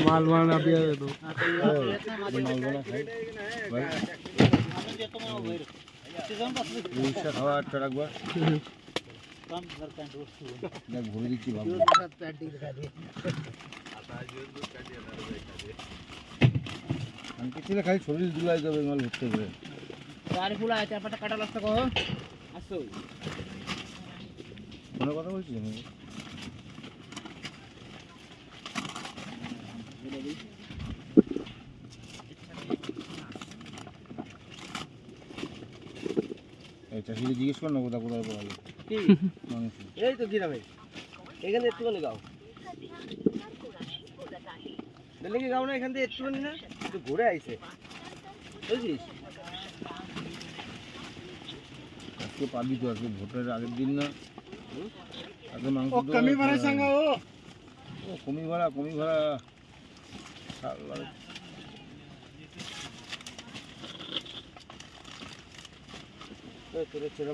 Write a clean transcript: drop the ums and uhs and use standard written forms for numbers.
माल मारना पिया तो খাওয়া একটা রাখবা ঘুরে দিচ্ছি ভাবো খালি শরীর দুলাই যাবে মাল ঘুরতে হবে গাড়ি ফুলা আছে আপনারটা কাটা রাস্তা কহ আসো কোনো কথা বলছিস চাষিকে জিজ্ঞেস কর না কোথায় কোথায় পড়ালো এই তো গ্রামে এখানে একটুখানি গাও কি গাও না এখান থেকে একটুখানি না একটু ঘুরে আইছে বুঝছিস আজকে পাবি তো আজকে ভোটের আগের দিন না আজকে মাংস कमी भरा संग ओ কমি ভাড়া তোর ছোট